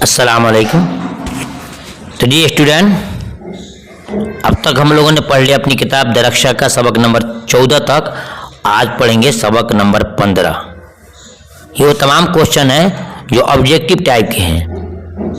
अस्सलाम वालेकुम। तो जी स्टूडेंट, अब तक हम लोगों ने पढ़ लिया अपनी किताब दरक्षा का सबक नंबर 14 तक। आज पढ़ेंगे सबक नंबर 15। ये वो तमाम क्वेश्चन है जो ऑब्जेक्टिव टाइप के हैं।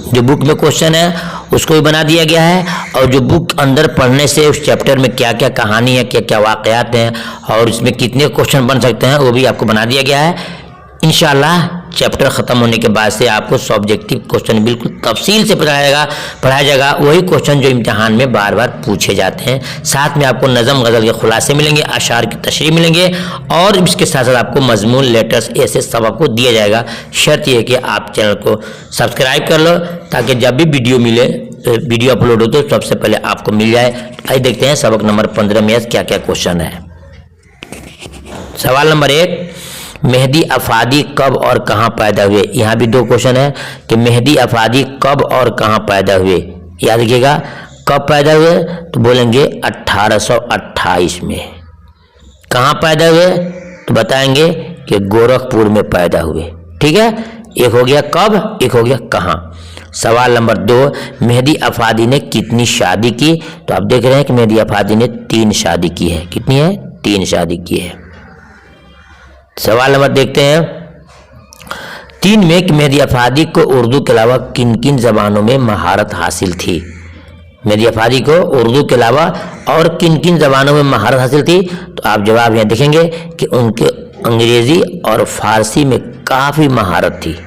जो बुक में क्वेश्चन है उसको भी बना दिया गया है, और जो बुक अंदर पढ़ने से उस चैप्टर में क्या क्या कहानी है, क्या क्या वाक़यात हैं और इसमें कितने क्वेश्चन बन सकते हैं वो भी आपको बना दिया गया है। इंशाल्लाह चैप्टर ख़त्म होने के बाद से आपको सब्जेक्टिव क्वेश्चन बिल्कुल तफसील से पढ़ाया जाएगा। वही क्वेश्चन जो इम्तिहान में बार बार पूछे जाते हैं। साथ में आपको नज़म गज़ल के खुलासे मिलेंगे, अशार की तशरीह मिलेंगे, और इसके साथ साथ आपको मजमून लेटर्स ऐसे सब आपको दिया जाएगा। शर्त यह है कि आप चैनल को सब्सक्राइब कर लो, ताकि जब भी वीडियो अपलोड हो तो सबसे पहले आपको मिल जाए। आइए देखते हैं सबक नंबर 15 में क्या क्या क्वेश्चन है। सवाल नंबर 1, मेहदी अफादी कब और कहाँ पैदा हुए। यहाँ भी दो क्वेश्चन है कि मेहदी अफादी कब और कहाँ पैदा हुए। याद रखिएगा, कब पैदा हुए तो बोलेंगे 1828 में। कहाँ पैदा हुए तो बताएंगे कि गोरखपुर में पैदा हुए। ठीक है, एक हो गया कब, एक हो गया कहाँ। सवाल नंबर 2, मेहदी अफादी ने कितनी शादी की। तो आप देख रहे हैं कि मेहदी अफादी ने 3 शादी की है। कितनी है? 3 शादी की है। सवाल नंबर देखते हैं 3 में कि मेहदी अफादी को उर्दू के अलावा किन किन ज़बानों में महारत हासिल थी। मेहदी अफादी को उर्दू के अलावा और किन किन ज़बानों में महारत हासिल थी। तो आप जवाब यहाँ देखेंगे कि उनके अंग्रेज़ी और फारसी में काफ़ी महारत थी।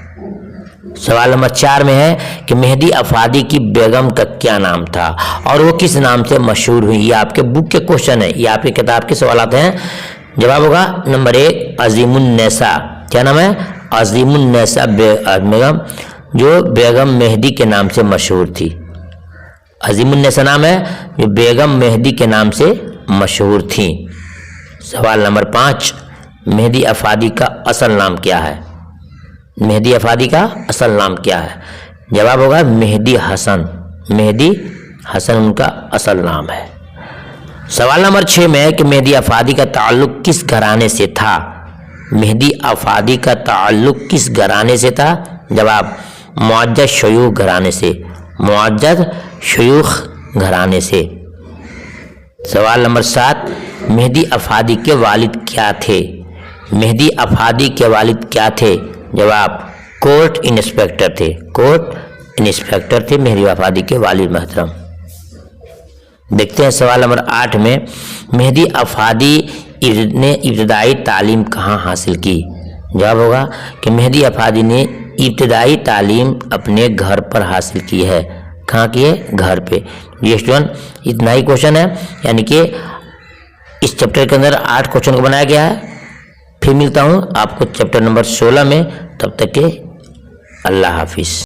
सवाल नंबर 4 में है कि मेहदी अफादी की बेगम का क्या नाम था और वो किस नाम से मशहूर हुई। ये आपके बुक के क्वेश्चन है, ये आपकी किताब के सवाल हैं। जवाब होगा नंबर 1 अजीमुन्नेसा। क्या नाम है? अजीमुन्नेसा बेगम, जो बेगम मेहदी के नाम से मशहूर थी। अजीमुन्नेसा नाम है जो बेगम मेहदी के नाम से मशहूर थी। सवाल नंबर 5, मेहदी अफादी का असल नाम क्या है। मेहदी अफादी का असल नाम क्या है? जवाब होगा मेहदी हसन। मेहदी हसन उनका असल नाम है। सवाल नंबर 6 में है कि मेहदी अफादी का ताल्लुक किस घराने से था। मेहदी अफादी का ताल्लुक किस घराने से था? जवाब मुअज्जज शयूख घराने से। मुअज्जज शयूख घराने से। सवाल नंबर 7, मेहदी अफादी के वालिद क्या थे। मेहदी अफादी के वालिद क्या थे? जवाब कोर्ट इंस्पेक्टर थे। कोर्ट इंस्पेक्टर थे मेहदी अफादी के वालिद मोहतरम। देखते हैं सवाल नंबर 8 में, मेहदी अफादी ने इब्तदाई तालीम कहाँ हासिल की। जवाब होगा कि मेहदी अफादी ने इब्तदाई तालीम अपने घर पर हासिल की है। कहाँ की है? घर पे। ये स्टूडेंट इतना ही क्वेश्चन है, यानी कि इस चैप्टर के अंदर 8 क्वेश्चन को बनाया गया है। फिर मिलता हूँ आपको चैप्टर नंबर 16 में। तब तक के अल्लाह हाफिज़।